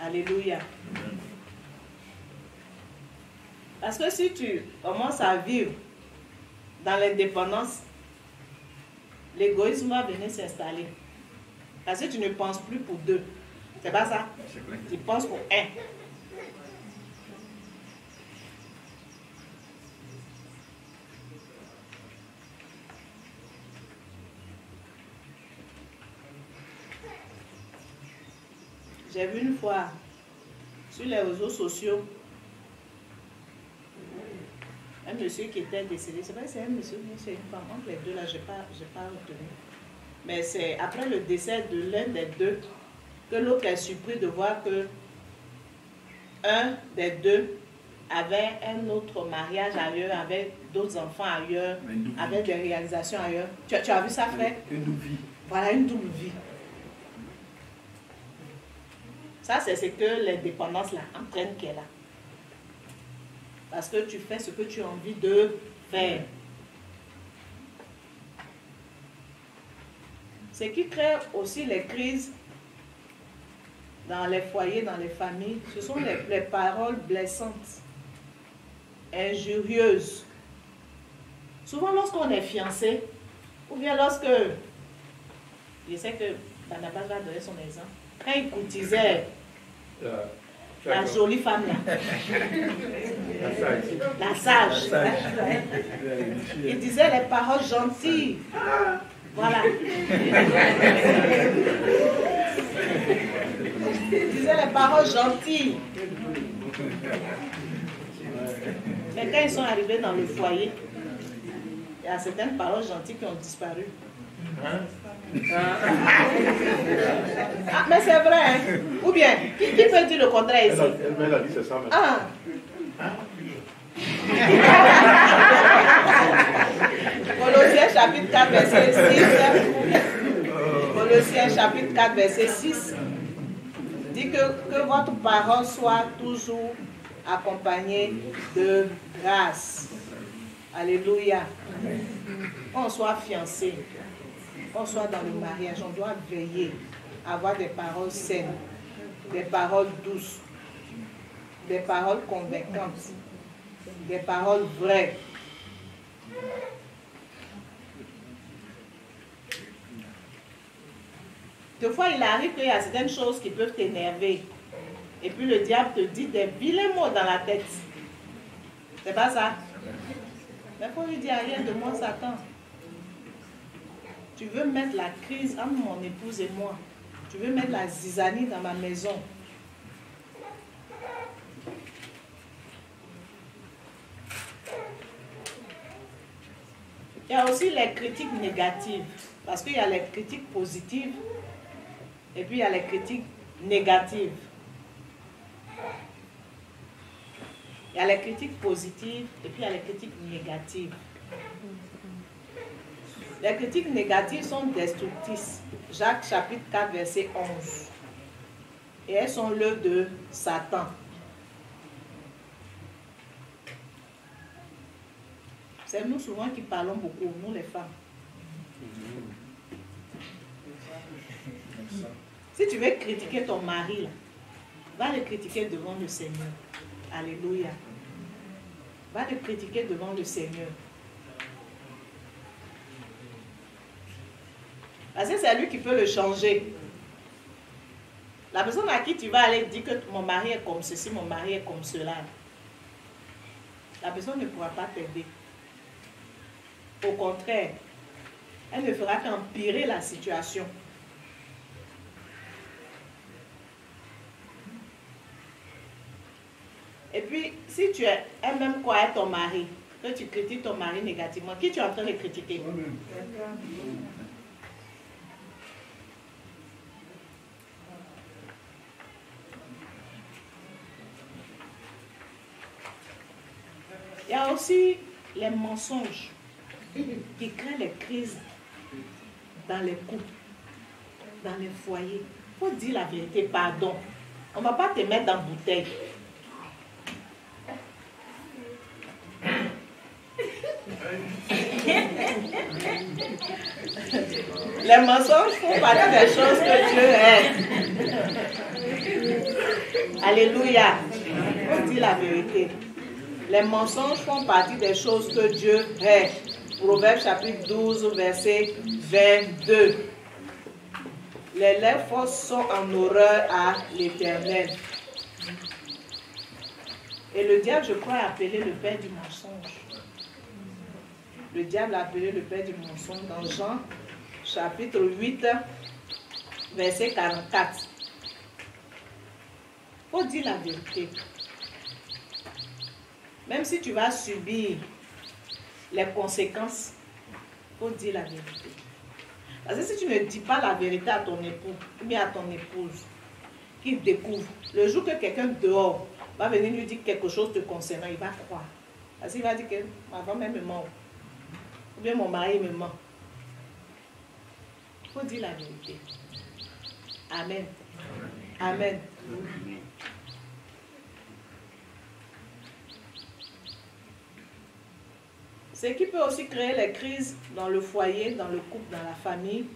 Alléluia. Parce que si tu commences à vivre dans l'indépendance, l'égoïsme va venir s'installer. Parce que tu ne penses plus pour deux. C'est pas ça? Tu penses pour un. J'ai vu une fois sur les réseaux sociaux un monsieur qui était décédé. Je ne sais pas si c'est un monsieur ou c'est une femme. Entre les deux là, je n'ai pas retenu. Mais c'est après le décès de l'un des deux que l'autre est surpris de voir que un des deux avait un autre mariage ailleurs, avec d'autres enfants ailleurs, avec des réalisations ailleurs. Tu as vu ça, frère? Une double vie. Voilà, une double vie. Ça, c'est ce que l'indépendance là entraîne qu'elle a. Parce que tu fais ce que tu as envie de faire. Ce qui crée aussi les crises dans les foyers, dans les familles, ce sont les paroles blessantes, injurieuses. Souvent lorsqu'on est fiancé, ou bien lorsque, je sais que Barnabas va donner son exemple, quand il courtisait la jolie femme là, la sage, il disait les paroles gentilles. Voilà. Il disait les paroles gentilles. Mais quand ils sont arrivés dans le foyer, il y a certaines paroles gentilles qui ont disparu. Ah, mais c'est vrai, hein? Ou bien, qui peut dire le contraire ici? Elle a dit c'est ça. Ah. Colossiens chapitre 4, verset 6. Colossiens chapitre 4, verset 6 dit que votre parole soit toujours accompagnée de grâce. Alléluia. Qu'on soit fiancé, qu'on soit dans le mariage, on doit veiller à avoir des paroles saines, des paroles douces, des paroles convaincantes, des paroles vraies. Des fois, il arrive qu'il y a certaines choses qui peuvent t'énerver. Et puis le diable te dit des vilains mots dans la tête. C'est pas ça? Mais il faut lui dire rien de moi, Satan. Tu veux mettre la crise entre mon épouse et moi. Tu veux mettre la zizanie dans ma maison. Il y a aussi les critiques négatives. Parce qu'il y a les critiques positives et puis il y a les critiques négatives. Il y a les critiques positives et puis il y a les critiques négatives. Les critiques négatives sont destructrices. Jacques chapitre 4 verset 11. Et elles sont l'œuvre de Satan. C'est nous souvent qui parlons beaucoup, nous les femmes. Si tu veux critiquer ton mari, va le critiquer devant le Seigneur. Alléluia. Va le critiquer devant le Seigneur. Parce que c'est lui qui peut le changer. La personne à qui tu vas aller dire que mon mari est comme ceci, mon mari est comme cela, la personne ne pourra pas t'aider. Au contraire, elle ne fera qu'empirer la situation. Et puis, si tu aimes même quoi être ton mari, que tu critiques ton mari négativement, qui tu es en train de critiquer? Il y a aussi les mensonges qui créent les crises dans les couples, dans les foyers. Il faut dire la vérité, pardon. On ne va pas te mettre dans la bouteille. Les mensonges font partie des choses que Dieu aime. Alléluia. On dit la vérité. Les mensonges font partie des choses que Dieu hait. Proverbe chapitre 12, verset 22. Les lèvres fausses sont en horreur à l'Éternel. Et le diable, je crois, a appelé le père du mensonge. Le diable a appelé le père du mensonge dans Jean chapitre 8, verset 44. Il faut dire la vérité. Même si tu vas subir les conséquences, il faut dire la vérité. Parce que si tu ne dis pas la vérité à ton époux ou bien à ton épouse, qu'il découvre, le jour que quelqu'un dehors va venir lui dire quelque chose te concernant, il va croire. Parce qu'il va dire que ma femme me ment, ou bien mon mari me ment. Il faut dire la vérité. Amen. Amen. Ce qui peut aussi créer les crises dans le foyer, dans le couple, dans la famille,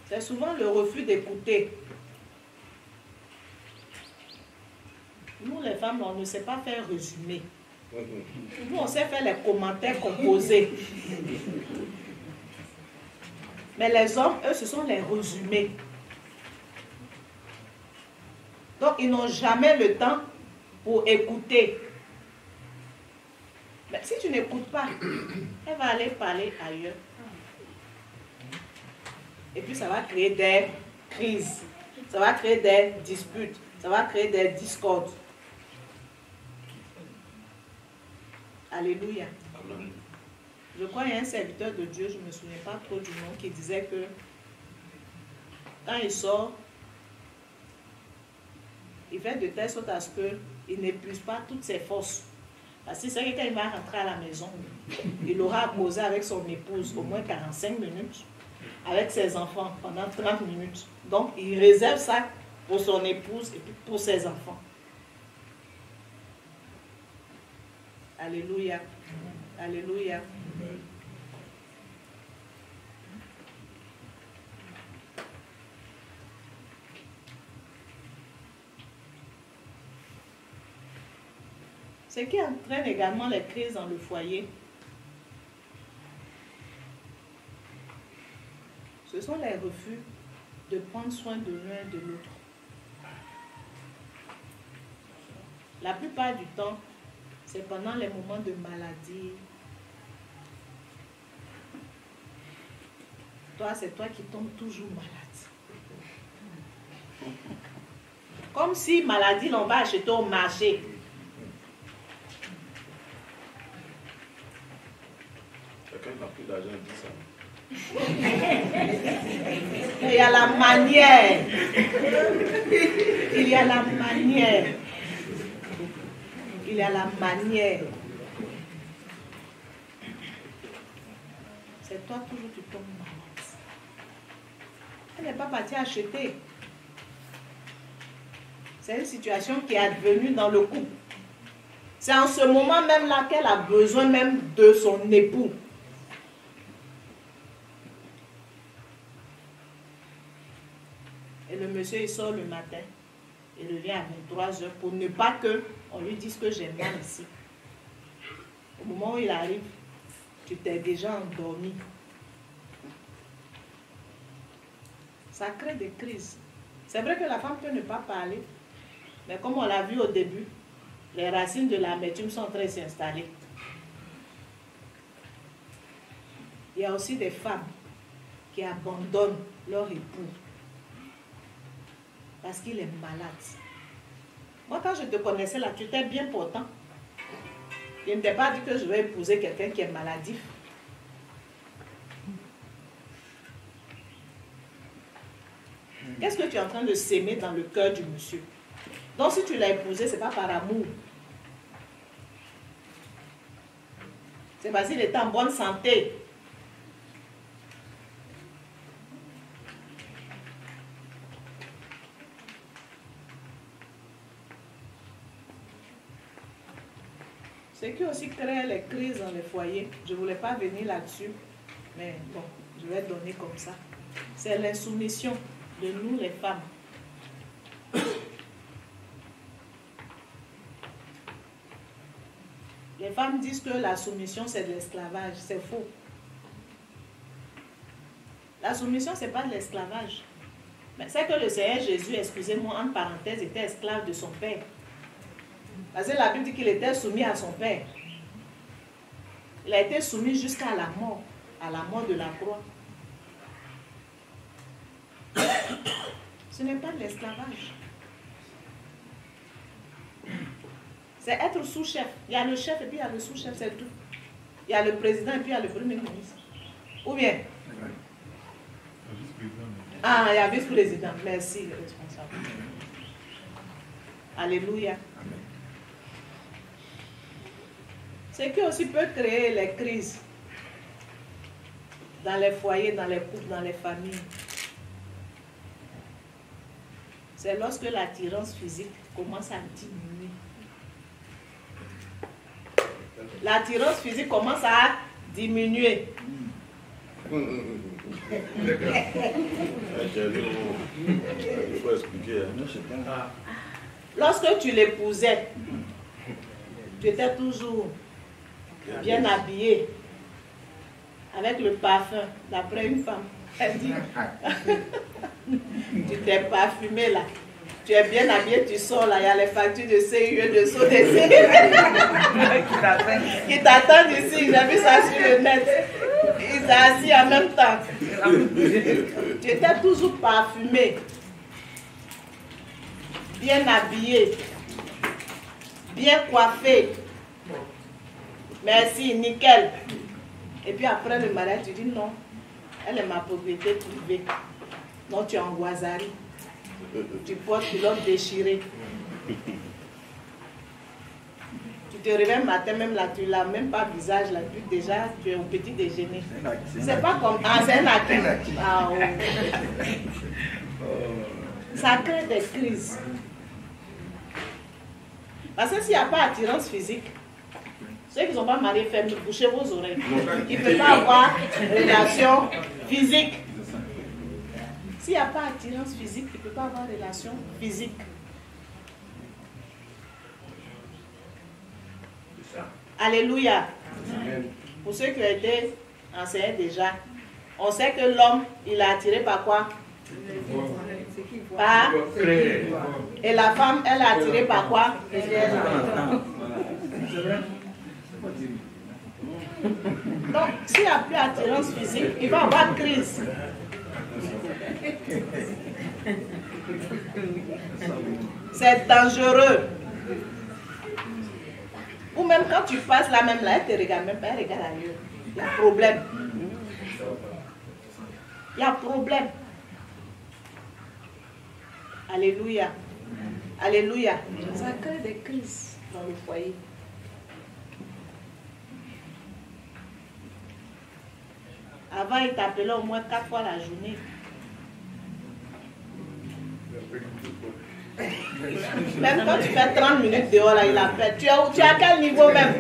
c'est souvent le refus d'écouter. Nous, les femmes, on ne sait pas faire résumé. Nous, on sait faire les commentaires composés. Mais les hommes, eux, ce sont les résumés. Donc, ils n'ont jamais le temps pour écouter. Mais si tu n'écoutes pas, elle va aller parler ailleurs. Et puis, ça va créer des crises. Ça va créer des disputes. Ça va créer des discordes. Alléluia. Amen. Je crois qu'il y a un serviteur de Dieu, je ne me souviens pas trop du nom, qui disait que quand il sort, il fait de telle sorte à ce qu'il n'épuise pas toutes ses forces. Parce que c'est que quand il va rentrer à la maison, il aura à causer avec son épouse au moins 45 minutes, avec ses enfants pendant 30 minutes. Donc, il réserve ça pour son épouse et puis pour ses enfants. Alléluia. Alléluia. Ce qui entraîne également les crises dans le foyer, ce sont les refus de prendre soin de l'un et de l'autre. La plupart du temps, c'est pendant les moments de maladie. Toi, c'est toi qui tombes toujours malade. Comme si maladie, l'on va acheter au marché. Quelqu'un qui a pris l'argent dit ça. Il y a la manière. Il y a la manière. Il y a la manière. C'est toi toujours tu tombes malade. Elle n'est pas partie acheter. C'est une situation qui est advenue dans le couple. C'est en ce moment même là qu'elle a besoin même de son époux. Et le monsieur, il sort le matin. Il revient à 23h pour ne pas qu'on lui dise que j'ai mal ici. Au moment où il arrive, tu t'es déjà endormi. Ça crée des crises. C'est vrai que la femme peut ne pas parler, mais comme on l'a vu au début, les racines de l'amertume sont en train de s'installer. Il y a aussi des femmes qui abandonnent leur époux parce qu'il est malade. Moi, quand je te connaissais là, tu étais bien portant. Je ne t'ai pas dit que je vais épouser quelqu'un qui est maladif. Qu'est-ce que tu es en train de s'aimer dans le cœur du monsieur? Donc, si tu l'as épousé, ce n'est pas par amour. C'est parce qu'il est en bonne santé. Ce qui aussi crée les crises dans les foyers, je ne voulais pas venir là-dessus, mais bon, je vais donner comme ça. C'est l'insoumission de nous les femmes. femmes disent que la soumission c'est de l'esclavage. C'est faux. La soumission, ce n'est pas de l'esclavage. C'est que le Seigneur Jésus, excusez-moi, en parenthèse, était esclave de son père. Parce que la Bible dit qu'il était soumis à son père. Il a été soumis jusqu'à la mort de la croix. Ce n'est pas de l'esclavage. C'est être sous-chef. Il y a le chef et puis il y a le sous-chef, c'est tout. Il y a le président et puis il y a le premier ministre. Ou bien? Ah, il y a le vice-président. Merci, le responsable. Alléluia. Ce qui aussi peut créer les crises dans les foyers, dans les couples, dans les familles, c'est lorsque l'attirance physique commence à diminuer. L'attirance physique commence à diminuer. Il faut expliquer. Lorsque tu l'épousais, tu étais toujours bien habillé, avec le parfum, d'après une femme. Elle dit, tu t'es parfumé là, tu es bien habillé, tu sors là, il y a les factures de CIE, de SODC qui t'attendent ici, j'ai vu ça sur le net. Ils sont assis en même temps. Tu étais toujours parfumé, bien habillé, bien coiffé. Merci, nickel. Et puis après le mariage, tu dis non, elle est ma propriété privée. Non, tu es en Guazari. Tu portes culotte déchirée. Tu te réveilles le matin, même là, tu n'as même pas visage là, déjà tu es au petit déjeuner. C'est pas comme. Ah, c'est un acquis. Ah, oh. Ça crée des crises. Parce que s'il n'y a pas d'attirance physique, ceux qui ne sont pas mariés, bouchez vos oreilles. Il ne peut pas avoir relation physique. S'il n'y a pas d'attirance physique, il ne peut pas avoir relation physique. Alléluia. Pour ceux qui ont été enseignés déjà, on sait que l'homme, il est attiré par quoi? Par. Et la femme, elle est attirée par quoi? Donc, s'il n'y a plus d'attirance physique, il va y avoir crise. C'est dangereux. Ou même quand tu passes là, même là, elle te regarde même pas, elle regarde ailleurs. Il y a problème. Il y a problème. Alléluia. Alléluia. Ça crée des crises dans le foyer. Avant, il t'appelait au moins 4 fois la journée. Même quand tu fais 30 minutes dehors, là, il appelle. Tu es à quel niveau même?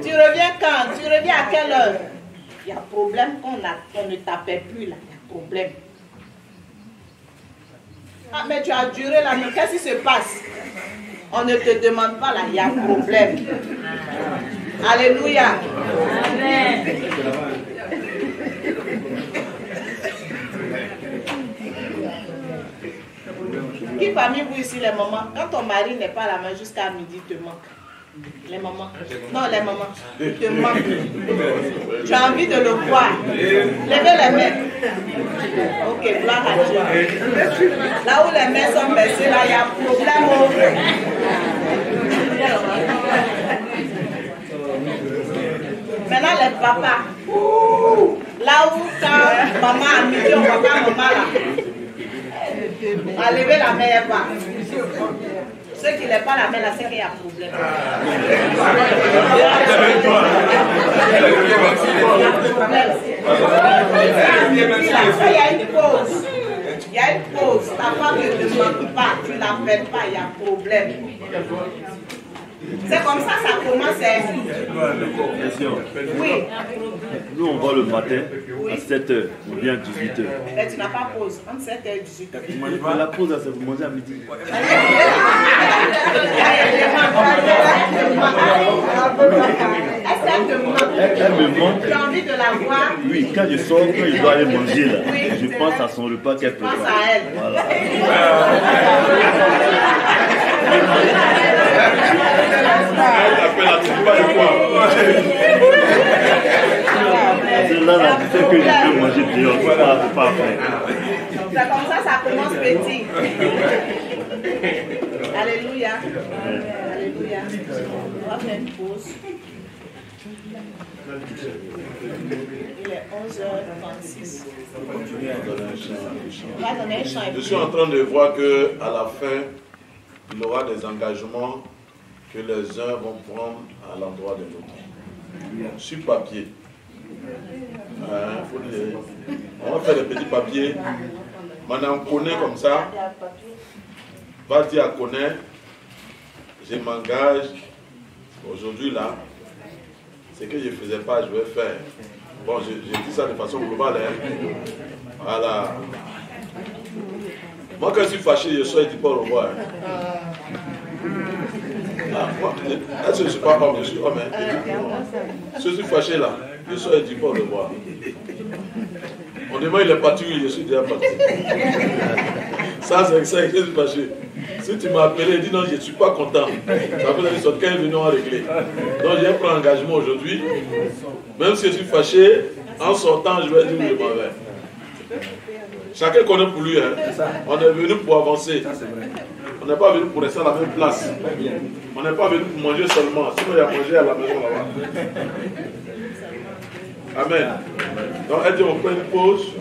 Tu reviens quand? Tu reviens à quelle heure? Il y a problème qu'on ne t'appelle plus là. Il y a problème. Ah, mais tu as duré là, mais qu'est-ce qui se passe? On ne te demande pas là, il y a problème. Alléluia. Amen. Qui parmi vous ici, les mamans, quand ton mari n'est pas à la main jusqu'à midi, te manque? Les mamans. Non, les mamans. Te manque. Tu as envie de le voir. Levez les mains. Ok, gloire à Dieu. Là où les mains sont baissées, là, il y a un problème. Maintenant, les papas. Là où quand maman a midi, on voit pas maman là. À lever la main, elle va. Ceux qui ne lèvent pas la main, là, c'est qu'il y a problème. Il y a une pause. Il y a une pause. Ta femme ne te demande pas, tu ne l'appelles pas, il y a problème. C'est comme ça commence à être. Oui. Nous, on va le matin à 7h ou bien à 18h. Mais tu n'as pas pause entre 7h et 18h. La pause, c'est pour manger à midi. elle te manque. Elle me manque. Tu as envie de la voir. Oui, quand je sors, quand je dois aller manger là, Oui, je pense à son repas qu'elle pense prépare. à elle. Voilà. Elle t'appelle à tu pas de quoi. C'est là, là, tu sais que je peux manger dehors, c'est pas après. C'est comme ça commence petit. Alléluia. Alléluia. On va faire une pause. Il est 11h36. On va donner un chant. Je suis en train de voir qu'à la fin, il y aura des engagements que les uns vont prendre à l'endroit de l'autre. Sur papier. Faut dire. On va faire des petits papiers. Madame connaît comme ça. Va dire à connaît. Je m'engage. Aujourd'hui là. Ce que je ne faisais pas, je vais faire. Bon, je dis ça de façon globale. Hein. Voilà. Moi, quand je suis fâché, je sors et je dis pas au revoir. Est-ce que je ne suis pas homme? Je suis homme. Hein? Si je suis fâché là, je sors et je dis pas au revoir. On demande il est parti, oui, je suis déjà parti. Ça, c'est ça que je suis fâché. Si tu m'as appelé et dit non, je ne suis pas content, ça veut dire que quand est venu en régler. Donc, je prends engagement aujourd'hui. Même si je suis fâché, en sortant, je vais dire oui, je m'en vais. Chacun connaît pour lui. Hein. On est venu pour avancer. On n'est pas venu pour rester à la même place. On n'est pas venu pour manger seulement. Sinon, il y a manger à la maison là-bas. Amen. Donc, elle dit on prend une pause.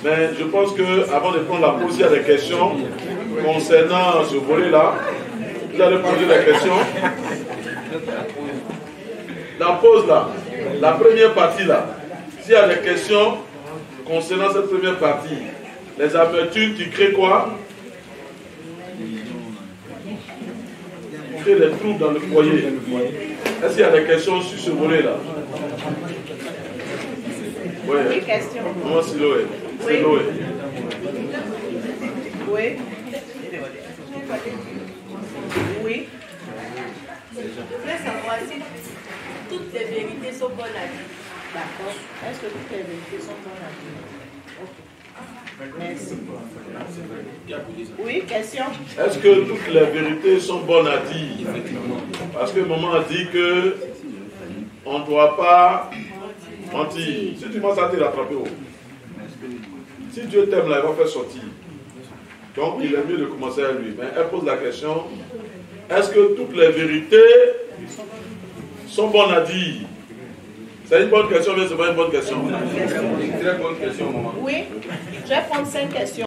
Mais je pense qu'avant de prendre la pause, il y a des questions concernant ce volet-là. Vous allez poser des questions. La pause là, la première partie là, s'il y a des questions concernant cette première partie, les amertumes qui créent quoi? Qui créent des troubles dans le foyer. Est-ce qu'il y a des questions sur ce volet-là? Oui. Question. Moi, c'est Loé. Oui. Oui. Oui. Je voulais savoir si toutes les vérités sont bonnes à dire. D'accord. Est-ce que toutes les vérités sont bonnes à dire? Merci. Oui, question. Est-ce que toutes les vérités sont bonnes à dire? Parce que maman a dit que on ne doit pas mentir. Si tu m'as ça, tu rattrapé où? Si Dieu t'aime là, il va faire sortir. Donc il est mieux de commencer à lui. Mais elle pose la question, est-ce que toutes les vérités sont bonnes à dire? C'est une bonne question, mais ce n'est pas une bonne question. Oui, je vais prendre 5 questions.